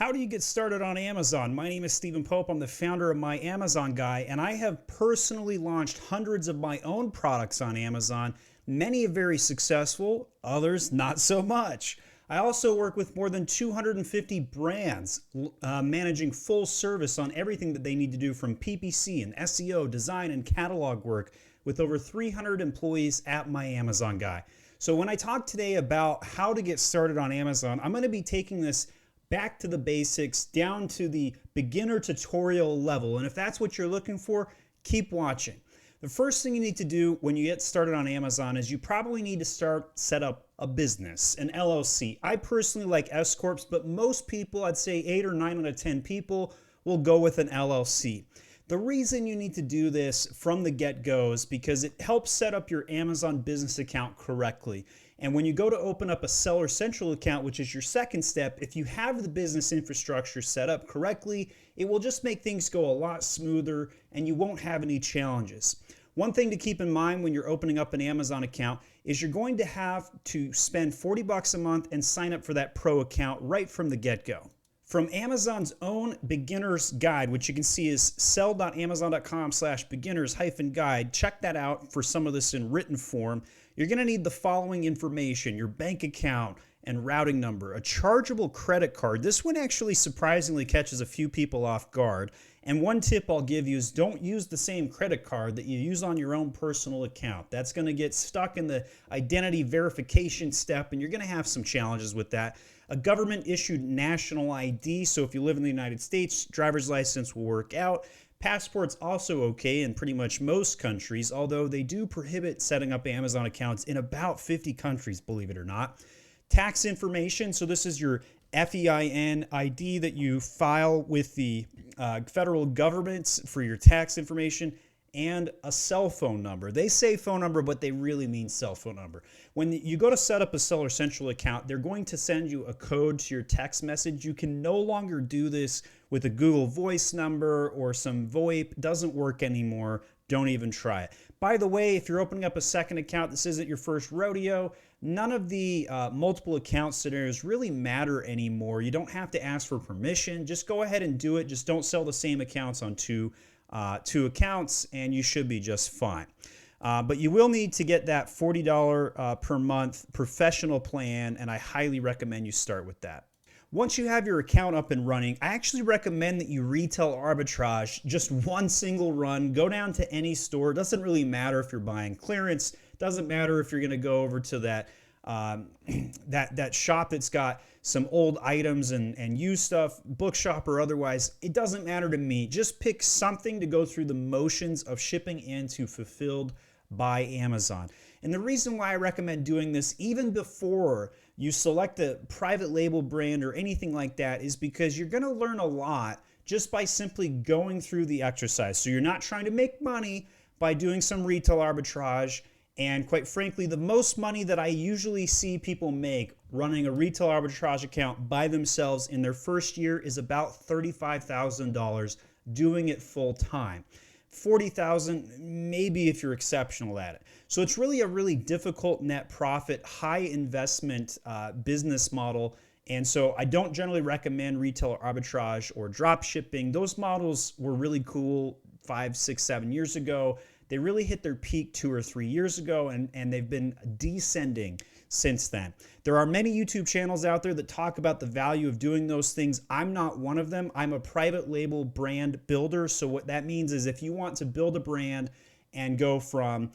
How do you get started on Amazon? My name is Stephen Pope. I'm the founder of My Amazon Guy, and I have personally launched hundreds of my own products on Amazon. Many are very successful, others not so much. I also work with more than 250 brands, managing full service on everything that they need to do from PPC and SEO, design, and catalog work with over 300 employees at My Amazon Guy. So when I talk today about how to get started on Amazon, I'm going to be taking this back to the basics, down to the beginner tutorial level. And if that's what you're looking for, keep watching. The first thing you need to do when you get started on Amazon is you probably need to set up a business, an LLC. I personally like S Corps, but most people, I'd say 8 or 9 out of 10 people, will go with an LLC. The reason you need to do this from the get-go is because it helps set up your Amazon business account correctly. And when you go to open up a Seller Central account, which is your second step, if you have the business infrastructure set up correctly, it will just make things go a lot smoother and you won't have any challenges. One thing to keep in mind when you're opening up an Amazon account is you're going to have to spend $40 a month and sign up for that pro account right from the get-go. From Amazon's own beginner's guide, which you can see is sell.amazon.com/beginners-guide. Check that out for some of this in written form. You're going to need the following information: your bank account and routing number, a chargeable credit card. This one actually surprisingly catches a few people off guard. And one tip I'll give you is don't use the same credit card that you use on your own personal account. That's going to get stuck in the identity verification step, and you're going to have some challenges with that. A government-issued national ID, so if you live in the United States, driver's license will work out. Passport's also okay in pretty much most countries, although they do prohibit setting up Amazon accounts in about 50 countries, believe it or not. Tax information, so this is your FEIN ID that you file with the federal government for your tax information, and a cell phone number. They say phone number, but they really mean cell phone number. When you go to set up a Seller Central account, they're going to send you a code to your text message. You can no longer do this with a Google Voice number or some VoIP. It doesn't work anymore. Don't even try it. By the way, if you're opening up a second account, this isn't your first rodeo. None of the multiple account scenarios really matter anymore. You don't have to ask for permission. Just go ahead and do it. Just don't sell the same accounts on two accounts, and you should be just fine. But you will need to get that $40 per month professional plan, and I highly recommend you start with that. Once you have your account up and running, I actually recommend that you retail arbitrage just one single run. Go down to any store. It doesn't really matter if you're buying clearance. It doesn't matter if you're going to go over to that shop that's got some old items and used stuff, bookshop or otherwise. It doesn't matter to me. Just pick something to go through the motions of shipping into fulfilled by Amazon. And the reason why I recommend doing this even before you select a private label brand or anything like that is because you're going to learn a lot just by simply going through the exercise. So you're not trying to make money by doing some retail arbitrage. And quite frankly, the most money that I usually see people make running a retail arbitrage account by themselves in their first year is about $35,000 doing it full time. $40,000 maybe if you're exceptional at it. So it's really a really difficult net profit, high investment business model. And so I don't generally recommend retail arbitrage or drop shipping. Those models were really cool 5, 6, 7 years ago. They really hit their peak 2 or 3 years ago, and they've been descending since then. There are many YouTube channels out there that talk about the value of doing those things. I'm not one of them. I'm a private label brand builder. So what that means is if you want to build a brand and go from,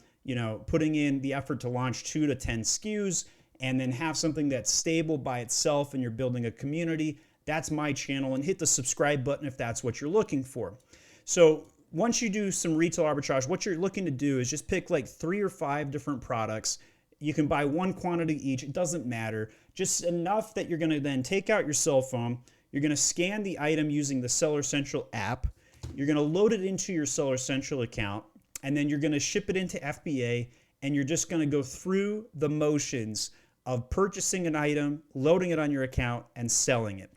putting in the effort to launch 2 to 10 SKUs and then have something that's stable by itself and you're building a community, that's my channel, and hit the subscribe button if that's what you're looking for. So once you do some retail arbitrage, what you're looking to do is just pick like 3 or 5 different products. You can buy one quantity each. It doesn't matter. Just enough that you're going to then take out your cell phone. You're going to scan the item using the Seller Central app. You're going to load it into your Seller Central account, and then you're going to ship it into FBA, and you're just going to go through the motions of purchasing an item, loading it on your account, and selling it.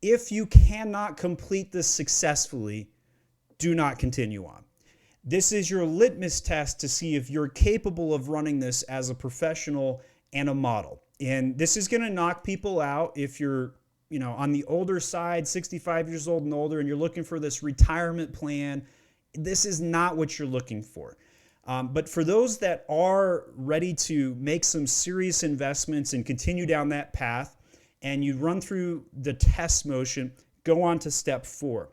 If you cannot complete this successfully, do not continue on. This is your litmus test to see if you're capable of running this as a professional and a model. And this is going to knock people out if you're on the older side, 65 years old and older, and you're looking for this retirement plan, this is not what you're looking for. But for those that are ready to make some serious investments and continue down that path, and you run through the test motion, go on to step 4,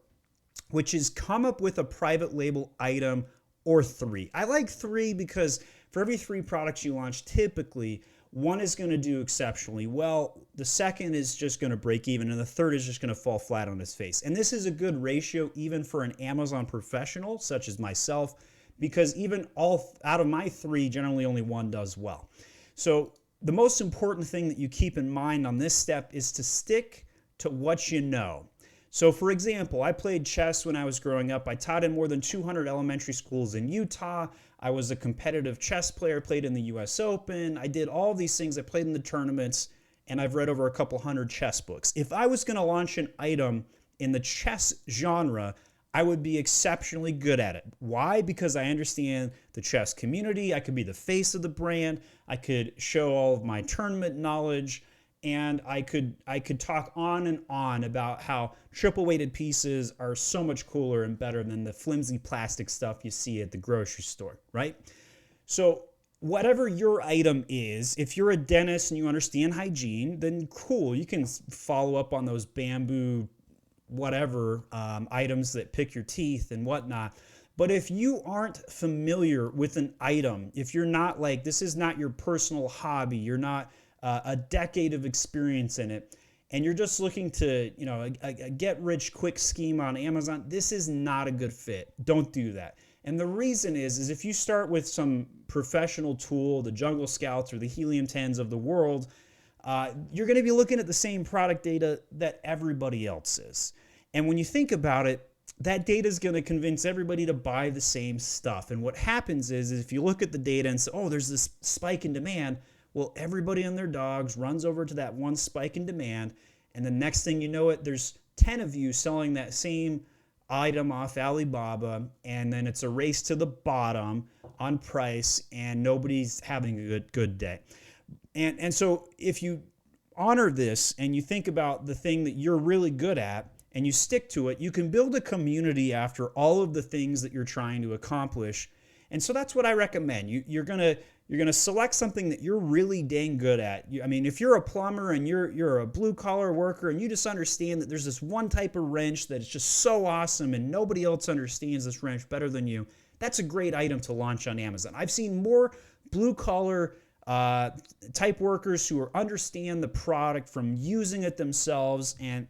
which is come up with a private label item or 3. I like 3 because for every 3 products you launch, typically one is going to do exceptionally well, the second is just going to break even, and the third is just going to fall flat on its face. And this is a good ratio even for an Amazon professional such as myself, because even all out of my 3, generally only 1 does well. So the most important thing that you keep in mind on this step is to stick to what you know. So for example, I played chess when I was growing up. I taught in more than 200 elementary schools in Utah. I was a competitive chess player, played in the US Open. I did all these things. I played in the tournaments, and I've read over a couple hundred chess books. If I was going to launch an item in the chess genre, I would be exceptionally good at it. Why? Because I understand the chess community. I could be the face of the brand. I could show all of my tournament knowledge, and I could talk on and on about how triple weighted pieces are so much cooler and better than the flimsy plastic stuff you see at the grocery store, right? So whatever your item is, if you're a dentist and you understand hygiene, then cool, you can follow up on those bamboo whatever items that pick your teeth and whatnot. But if you aren't familiar with an item, if you're not like, this is not your personal hobby, you're not a decade of experience in it, and you're just looking to, a get rich quick scheme on Amazon, this is not a good fit. Don't do that. And the reason is if you start with some professional tool, the Jungle Scouts or the Helium 10s of the world, you're going to be looking at the same product data that everybody else is. And when you think about it, that data is going to convince everybody to buy the same stuff. And what happens is if you look at the data and say, oh, there's this spike in demand, well, everybody and their dogs runs over to that one spike in demand, and the next thing you know it, there's 10 of you selling that same item off Alibaba, and then it's a race to the bottom on price, and nobody's having a good day. And so if you honor this and you think about the thing that you're really good at and you stick to it, you can build a community after all of the things that you're trying to accomplish. And so that's what I recommend. You're gonna select something that you're really dang good at. I mean, if you're a plumber and you're a blue collar worker and you just understand that there's this one type of wrench that is just so awesome and nobody else understands this wrench better than you, that's a great item to launch on Amazon. I've seen more blue collar type workers who understand the product from using it themselves and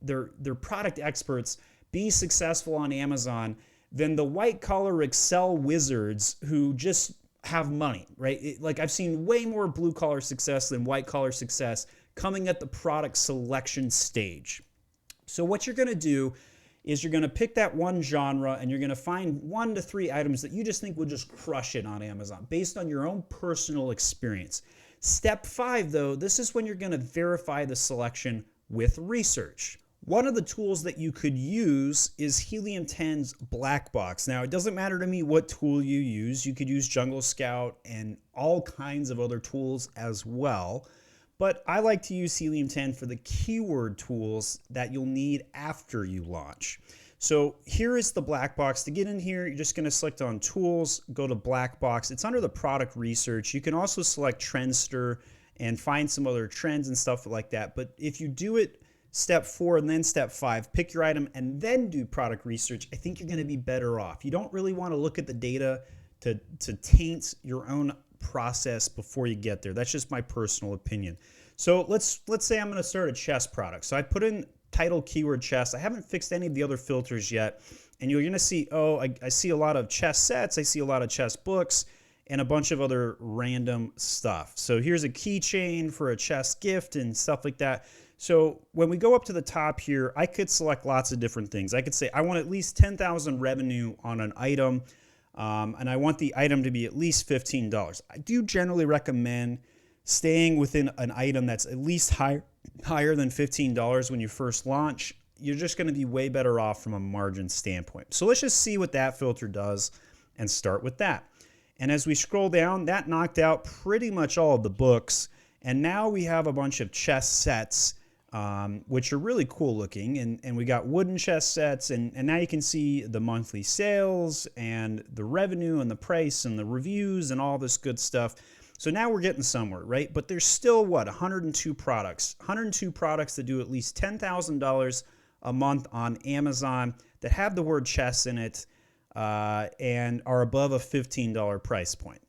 they're product experts be successful on Amazon than the white collar Excel wizards who just have money, right? Like I've seen way more blue collar success than white collar success coming at the product selection stage. So what you're going to do is you're going to pick that one genre and you're going to find 1 to 3 items that you just think will just crush it on Amazon based on your own personal experience. Step 5, though, this is when you're going to verify the selection with research. One of the tools that you could use is Helium 10's Black Box. Now, it doesn't matter to me what tool you use. You could use Jungle Scout and all kinds of other tools as well. But I like to use Helium 10 for the keyword tools that you'll need after you launch. So here is the Black Box. To get in here, you're just going to select on Tools, go to Black Box. It's under the Product Research. You can also select Trendster and find some other trends and stuff like that. But if you do it step 4 and then step 5, pick your item and then do product research, I think you're going to be better off. You don't really want to look at the data to taint your own process before you get there. That's just my personal opinion. So let's say I'm going to start a chess product. So I put in title keyword chess. I haven't fixed any of the other filters yet. And you're going to see, oh, I see a lot of chess sets. I see a lot of chess books and a bunch of other random stuff. So here's a keychain for a chess gift and stuff like that. So when we go up to the top here, I could select lots of different things. I could say I want at least 10,000 revenue on an item, and I want the item to be at least $15. I do generally recommend staying within an item that's at least higher than $15 when you first launch. You're just going to be way better off from a margin standpoint. So let's just see what that filter does and start with that. And as we scroll down, that knocked out pretty much all of the books. And now we have a bunch of chess sets which are really cool looking. And we got wooden chess sets, and now you can see the monthly sales and the revenue and the price and the reviews and all this good stuff. So now we're getting somewhere, right? But there's still, what, 102 products. 102 products that do at least $10,000 a month on Amazon that have the word chess in it and are above a $15 price point.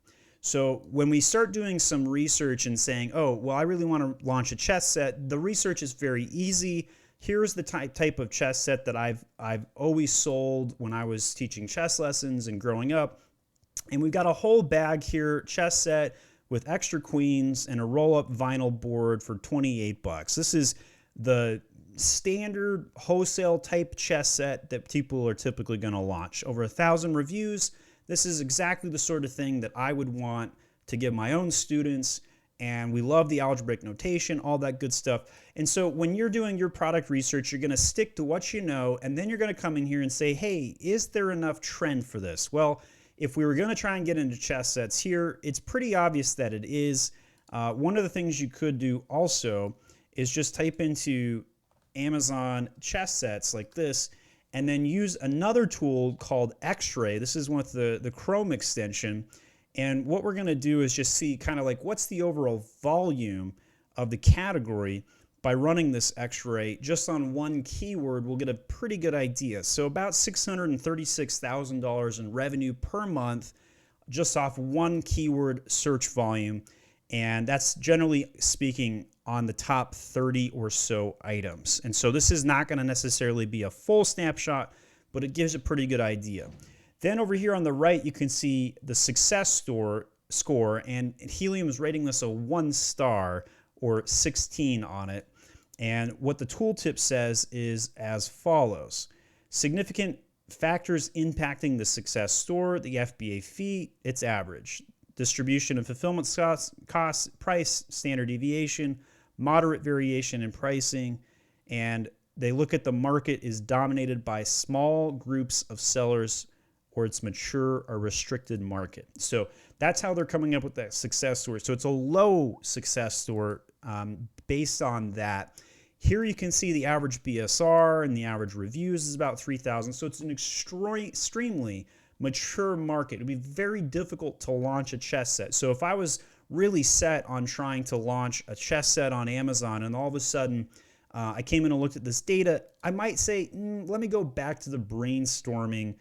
So when we start doing some research and saying, oh, well, I really want to launch a chess set, the research is very easy. Here's the type of chess set that I've always sold when I was teaching chess lessons and growing up. And we've got a whole bag here, chess set with extra queens and a roll-up vinyl board for $28. This is the standard wholesale type chess set that people are typically going to launch. Over 1,000 reviews. This is exactly the sort of thing that I would want to give my own students, and we love the algebraic notation, all that good stuff. And so when you're doing your product research, you're going to stick to what you know, and then you're going to come in here and say, hey, is there enough trend for this? Well, if we were going to try and get into chess sets here, it's pretty obvious that it is. One of the things you could do also is just type into Amazon chess sets like this, and then use another tool called X-Ray. This is with the Chrome extension. And what we're going to do is just see kind of like what's the overall volume of the category. By running this X-Ray just on one keyword, we'll get a pretty good idea. So about $636,000 in revenue per month just off one keyword search volume. And that's generally speaking on the top 30 or so items. And so this is not going to necessarily be a full snapshot, but it gives a pretty good idea. Then over here on the right, you can see the success score, and Helium is rating this a 1 star or 16 on it. And what the tooltip says is as follows. Significant factors impacting the success score, the FBA fee, it's average. Distribution and fulfillment costs, price, standard deviation, moderate variation in pricing, and they look at the market is dominated by small groups of sellers or it's mature or restricted market. So that's how they're coming up with that success score. So it's a low success score based on that. Here you can see the average BSR and the average reviews is about 3,000. So it's an extremely mature market. It would be very difficult to launch a chess set. So if I was really set on trying to launch a chess set on Amazon and all of a sudden I came in and looked at this data, I might say, let me go back to the brainstorming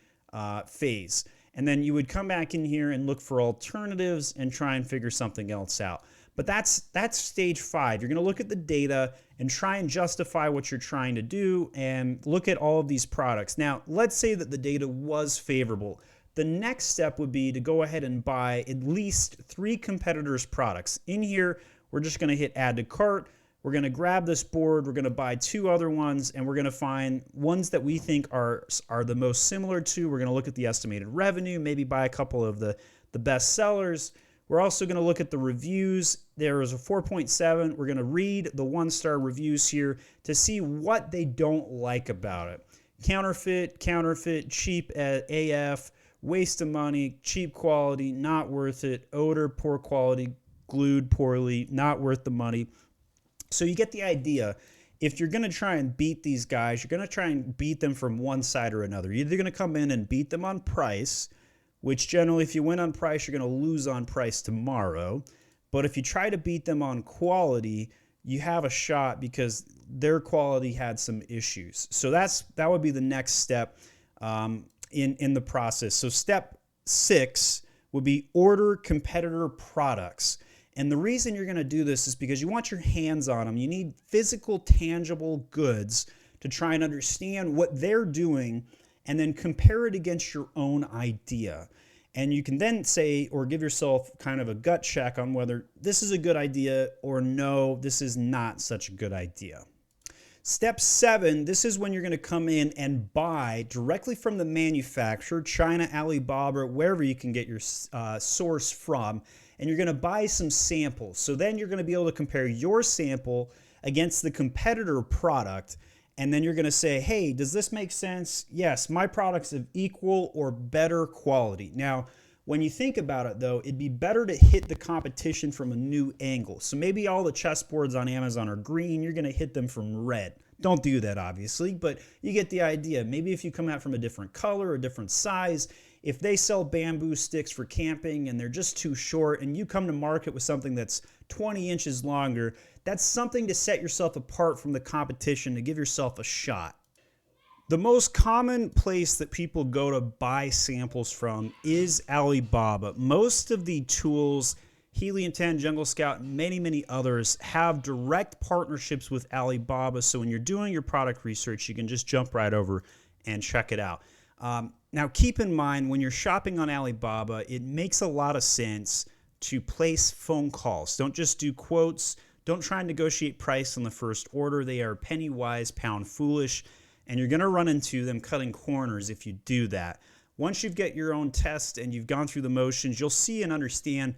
phase. And then you would come back in here and look for alternatives and try and figure something else out. But that's stage 5. You're going to look at the data and try and justify what you're trying to do and look at all of these products. Now, let's say that the data was favorable. The next step would be to go ahead and buy at least 3 competitors' products. In here, we're just going to hit add to cart. We're going to grab this board. We're going to buy 2 other ones, and we're going to find ones that we think are the most similar to. We're going to look at the estimated revenue, maybe buy a couple of the best sellers. We're also going to look at the reviews. There is a 4.7. We're going to read the 1-star reviews here to see what they don't like about it. Counterfeit, cheap AF, waste of money, cheap quality, not worth it, odor, poor quality, glued poorly, not worth the money. So you get the idea. If you're going to try and beat these guys, you're going to try and beat them from one side or another. You're either going to come in and beat them on price, which generally if you win on price, you're going to lose on price tomorrow. But if you try to beat them on quality, you have a shot because their quality had some issues. So that would be the next step in the process. So step 6 would be order competitor products. And the reason you're going to do this is because you want your hands on them. You need physical, tangible goods to try and understand what they're doing and then compare it against your own idea. And you can then say or give yourself kind of a gut check on whether this is a good idea or no, this is not such a good idea. Step 7, this is when you're going to come in and buy directly from the manufacturer, China, Alibaba, wherever you can get your source from, and you're going to buy some samples. So then you're going to be able to compare your sample against the competitor product, and then you're going to say, hey, does this make sense? Yes, my products have equal or better quality. Now, When you think about it, though, it'd be better to hit the competition from a new angle. So maybe all the chessboards on Amazon are green, you're going to hit them from red. Don't do that, obviously, but you get the idea. Maybe if you come out from a different color, a different size, if they sell bamboo sticks for camping and they're just too short and you come to market with something that's 20 inches longer, that's something to set yourself apart from the competition, to give yourself a shot. The most common place that people go to buy samples from is Alibaba. Most of the tools, Helium 10, Jungle Scout, and many others have direct partnerships with Alibaba. So when you're doing your product research, you can just jump right over and check it out. Now, keep in mind, when you're shopping on Alibaba, it makes a lot of sense to place phone calls. Don't just do quotes. Don't try and negotiate price on the first order. They are penny wise, pound foolish, and you're going to run into them cutting corners if you do that. Once you've got your own test and you've gone through the motions, you'll see and understand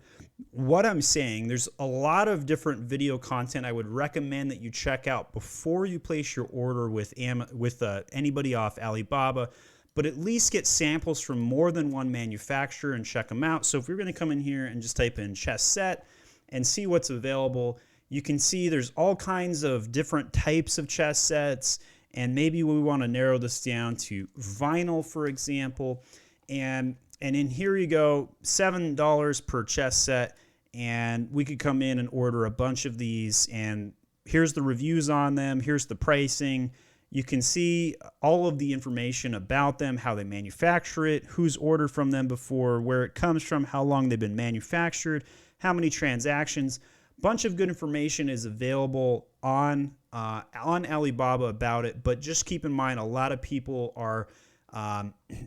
what I'm saying. There's a lot of different video content I would recommend that you check out before you place your order with anybody off Alibaba, but at least get samples from more than one manufacturer and check them out. So if you're going to come in here and just type in chess set and see what's available, you can see there's all kinds of different types of chess sets, and maybe we want to narrow this down to vinyl, for example. And in here you go, $7 per chess set, and we could come in and order a bunch of these, and here's the reviews on them, here's the pricing. You can see all of the information about them, how they manufacture it, who's ordered from them before, where it comes from, how long they've been manufactured, how many transactions. Bunch of good information is available on Alibaba about it, but just keep in mind a lot of people are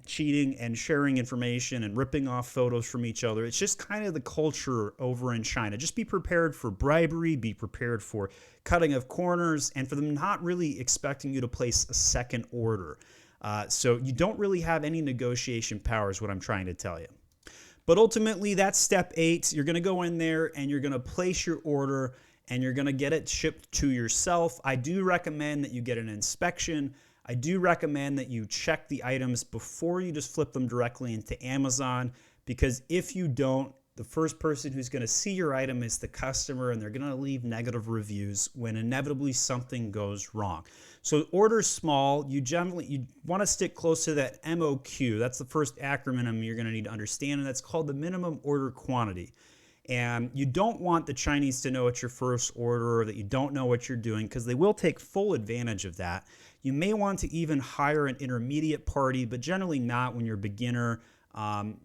cheating and sharing information and ripping off photos from each other. It's just kind of the culture over in China. Just be prepared for bribery, be prepared for cutting of corners, and for them not really expecting you to place a second order. So you don't really have any negotiation power is what I'm trying to tell you. But ultimately, that's step 8. You're going to go in there and you're going to place your order and you're going to get it shipped to yourself. I do recommend that you get an inspection. I do recommend that you check the items before you just flip them directly into Amazon, because if you don't, the first person who's going to see your item is the customer, and they're going to leave negative reviews when inevitably something goes wrong. So order small. You want to stick close to that MOQ. That's the first acronym you're going to need to understand, and that's called the minimum order quantity. And you don't want the Chinese to know it's your first order or that you don't know what you're doing, because they will take full advantage of that. You may want to even hire an intermediate party, but generally not when you're a beginner,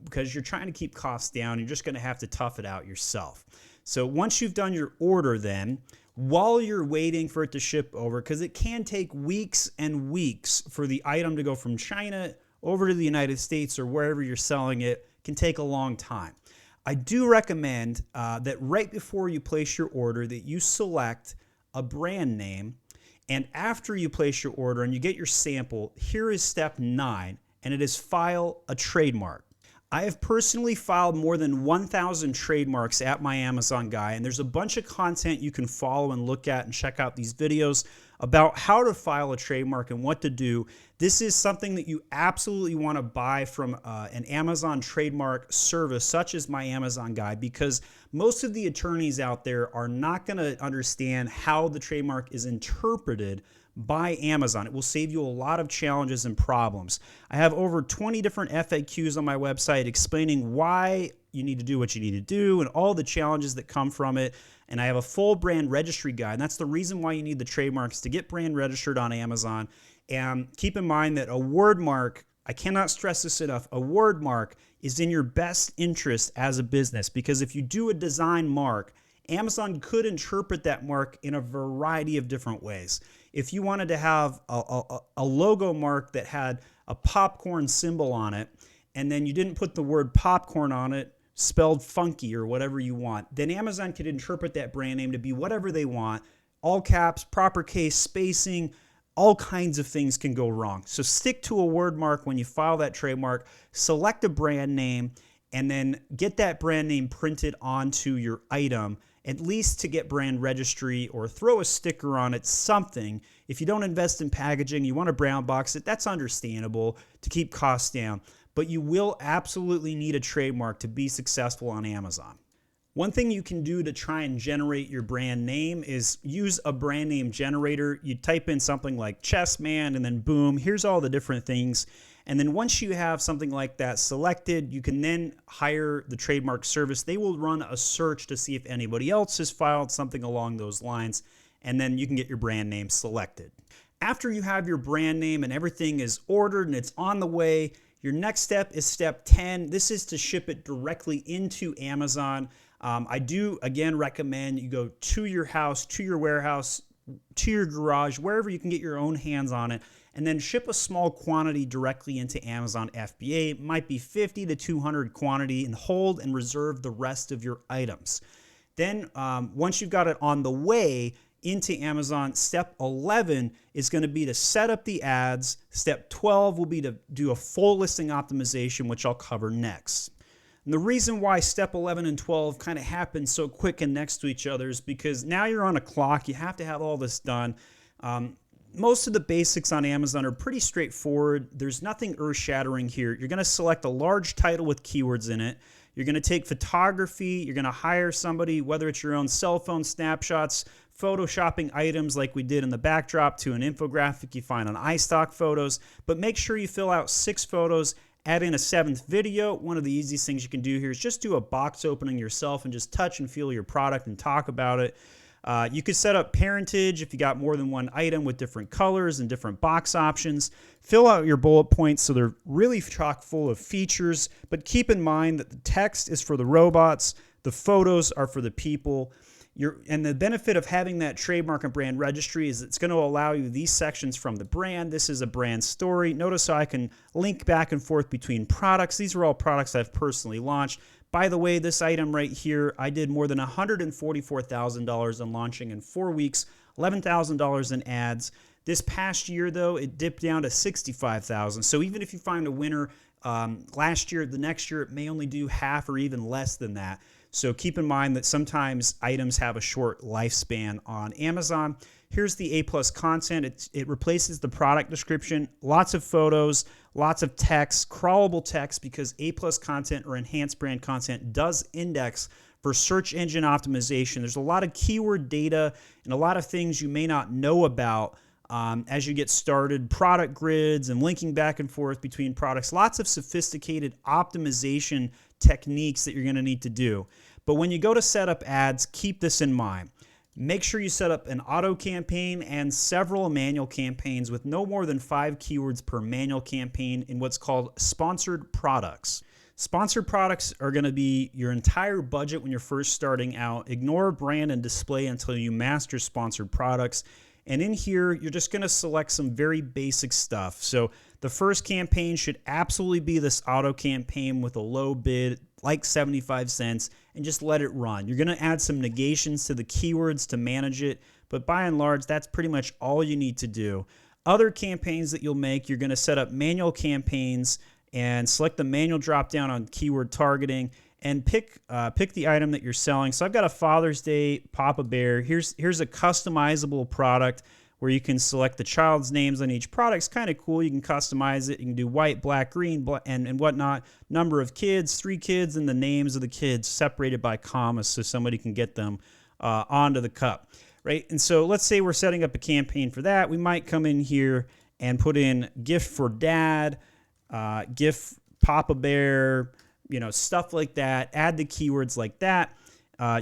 because you're trying to keep costs down. You're just going to have to tough it out yourself. So once you've done your order, then while you're waiting for it to ship over, because it can take weeks and weeks for the item to go from China over to the United States or wherever you're selling it, can take a long time. I do recommend that right before you place your order that you select a brand name, and after you place your order and you get your sample, here is step 9, and it is file a trademark. I have personally filed more than 1,000 trademarks at my Amazon guy, and there's a bunch of content you can follow and look at and check out these videos about how to file a trademark and what to do. This is something that you absolutely want to buy from an Amazon trademark service such as my Amazon guy, because most of the attorneys out there are not going to understand how the trademark is interpreted by Amazon. It will save you a lot of challenges and problems. I have over 20 different FAQs on my website explaining why you need to do what you need to do and all the challenges that come from it. And I have a full brand registry guide. And that's the reason why you need the trademarks, to get brand registered on Amazon. And keep in mind that a word mark, I cannot stress this enough, a word mark is in your best interest as a business, because if you do a design mark, Amazon could interpret that mark in a variety of different ways. If you wanted to have a logo mark that had a popcorn symbol on it, and then you didn't put the word popcorn on it, spelled funky or whatever you want, then Amazon could interpret that brand name to be whatever they want. All caps, proper case, spacing, all kinds of things can go wrong. So stick to a word mark when you file that trademark, select a brand name, and then get that brand name printed onto your item, at least to get brand registry, or throw a sticker on it, something. If you don't invest in packaging, you want to brown box it, that's understandable to keep costs down. but you will absolutely need a trademark to be successful on Amazon. One thing you can do to try and generate your brand name is use a brand name generator. You type in something like Chessman and then boom, here's all the different things. And then once you have something like that selected, you can then hire the trademark service. They will run a search to see if anybody else has filed something along those lines, and then you can get your brand name selected. After you have your brand name and everything is ordered and it's on the way, your next step is step 10. This is to ship it directly into Amazon. I do, again, recommend you go to your house, to your warehouse, to your garage, wherever you can get your own hands on it, and then ship a small quantity directly into Amazon FBA. It might be 50 to 200 quantity, and hold and reserve the rest of your items. Then once you've got it on the way into Amazon, step 11 is going to be to set up the ads. Step 12 will be to do a full listing optimization, which I'll cover next. And the reason why step 11 and 12 kind of happen so quick and next to each other is because now you're on a clock. You have to have all this done. Most of the basics on Amazon are pretty straightforward. There's nothing earth-shattering here. You're going to select a large title with keywords in it. You're going to take photography. You're going to hire somebody, whether it's your own cell phone snapshots, photoshopping items like we did in the backdrop to an infographic you find on iStock Photos. But make sure you fill out 6 photos. Add in a 7th video. One of the easiest things you can do here is just do a box opening yourself and just touch and feel your product and talk about it. You could set up parentage if you got more than one item with different colors and different box options. Fill out your bullet points so they're really chock full of features, but keep in mind that the text is for the robots, the photos are for the people. And the benefit of having that trademark and brand registry is it's going to allow you these sections from the brand. This is a brand story. Notice how I can link back and forth between products. These are all products I've personally launched. By the way, this item right here, I did more than $144,000 on launching in 4 weeks, $11,000 in ads. This past year, though, it dipped down to $65,000. So even if you find a winner last year, the next year, it may only do half or even less than that. So keep in mind that sometimes items have a short lifespan on Amazon. Here's the A+ content. It replaces the product description, lots of photos, lots of text, crawlable text, because A+ content or enhanced brand content does index for search engine optimization. There's a lot of keyword data and a lot of things you may not know about as you get started, product grids and linking back and forth between products, lots of sophisticated optimization techniques that you're going to need to do. But when you go to set up ads, keep this in mind. Make sure you set up an auto campaign and several manual campaigns with no more than 5 keywords per manual campaign in what's called sponsored products. Sponsored products are going to be your entire budget when you're first starting out. Ignore brand and display until you master sponsored products. And in here, you're just going to select some very basic stuff. So the first campaign should absolutely be this auto campaign with a low bid, like 75 cents, and just let it run. You're going to add some negations to the keywords to manage it, but by and large, that's pretty much all you need to do. Other campaigns that you'll make, you're going to set up manual campaigns and select the manual drop down on keyword targeting and pick the item that you're selling. So I've got a Father's Day Papa Bear. Here's a customizable product where you can select the child's names on each product. It's kind of cool. You can customize it. You can do white, black, green, and whatnot. Number of kids, 3 kids, and the names of the kids separated by commas so somebody can get them onto the cup, right? And so let's say we're setting up a campaign for that. We might come in here and put in gift for dad, gift Papa Bear, stuff like that. Add the keywords like that.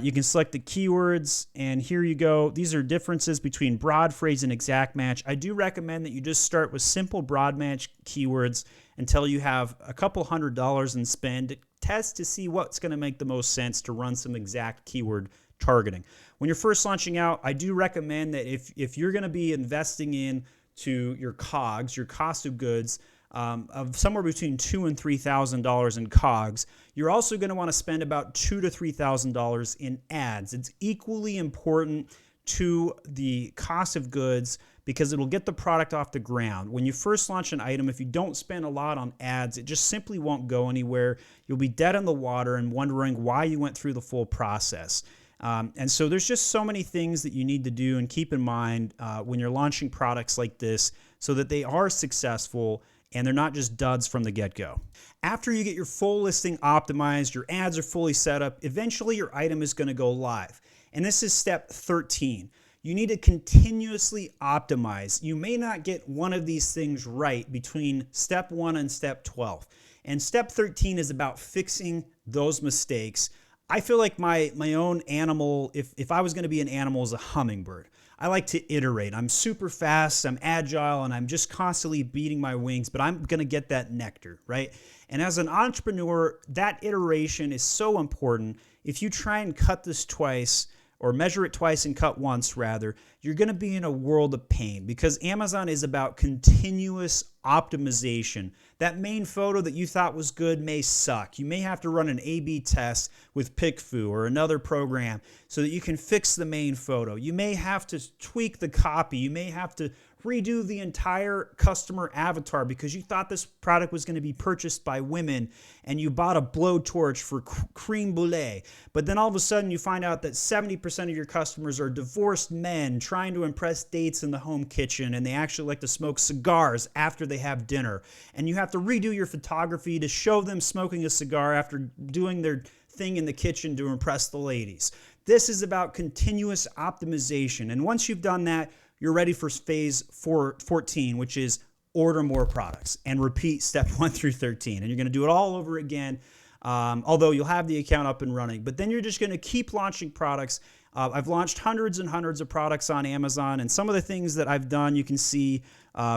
You can select the keywords, and here you go. These are differences between broad phrase and exact match. I do recommend that you just start with simple broad match keywords until you have a couple $100 in spend. Test to see what's going to make the most sense to run some exact keyword targeting. When you're first launching out, I do recommend that if you're going to be investing into your COGS, your cost of goods, of somewhere between $2,000 and $3,000 in COGS, you're also going to want to spend about $2,000 to $3,000 in ads. It's equally important to the cost of goods because it'll get the product off the ground. When you first launch an item, if you don't spend a lot on ads, it just simply won't go anywhere. You'll be dead in the water and wondering why you went through the full process. And so there's just so many things that you need to do and keep in mind when you're launching products like this so that they are successful and they're not just duds from the get-go. After you get your full listing optimized, your ads are fully set up, eventually your item is going to go live. And this is step 13. You need to continuously optimize. You may not get one of these things right between step 1 and step 12. And step 13 is about fixing those mistakes. I feel like my own animal, if I was going to be an animal, is a hummingbird. I like to iterate. I'm super fast, I'm agile, and I'm just constantly beating my wings, but I'm going to get that nectar, right? And as an entrepreneur, that iteration is so important. If you try and cut this twice, or measure it twice and cut once rather, you're going to be in a world of pain, because Amazon is about continuous optimization. That main photo that you thought was good may suck. You may have to run an A/B test with PickFu or another program so that you can fix the main photo. You may have to tweak the copy. You may have to redo the entire customer avatar because you thought this product was going to be purchased by women and you bought a blowtorch for creme brulee. But then all of a sudden you find out that 70% of your customers are divorced men trying to impress dates in the home kitchen, and they actually like to smoke cigars after they have dinner. And you have to redo your photography to show them smoking a cigar after doing their thing in the kitchen to impress the ladies. This is about continuous optimization. And once you've done that, you're ready for phase 14, which is order more products and repeat step 1 through 13. And you're going to do it all over again, although you'll have the account up and running. But then you're just going to keep launching products. I've launched hundreds and hundreds of products on Amazon, and some of the things that I've done you can see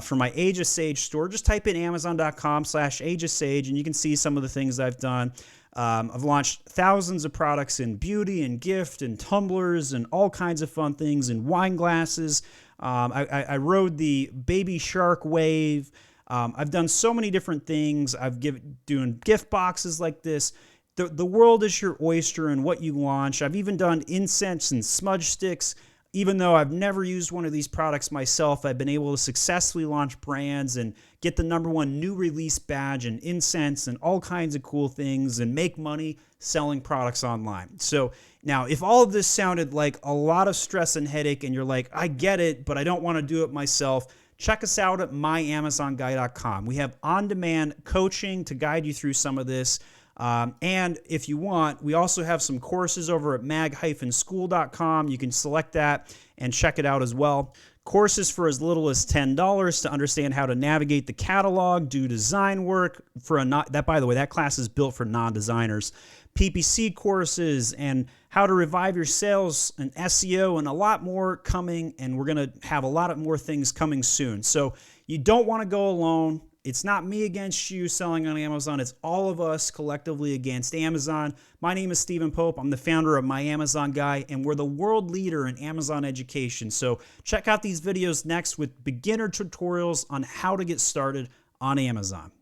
from my Age of Sage store. Just type in amazon.com/Age of Sage, and you can see some of the things I've done. I've launched thousands of products in beauty and gift and tumblers and all kinds of fun things, and wine glasses. I rode the baby shark wave. I've done so many different things. Doing gift boxes like this. The world is your oyster and what you launch. I've even done incense and smudge sticks. Even though I've never used one of these products myself, I've been able to successfully launch brands and get the #1 new release badge and incense and all kinds of cool things and make money selling products online. So now, if all of this sounded like a lot of stress and headache and you're like, I get it, but I don't want to do it myself, check us out at myamazonguy.com. We have on-demand coaching to guide you through some of this. And if you want, we also have some courses over at mag-school.com. You can select that and check it out as well. Courses for as little as $10 to understand how to navigate the catalog, do design work by the way, that class is built for non-designers. PPC courses and how to revive your sales and SEO and a lot more coming, and we're going to have a lot of more things coming soon. So you don't want to go alone. It's not me against you selling on Amazon. It's all of us collectively against Amazon. My name is Stephen Pope. I'm the founder of My Amazon Guy, and we're the world leader in Amazon education. So check out these videos next with beginner tutorials on how to get started on Amazon.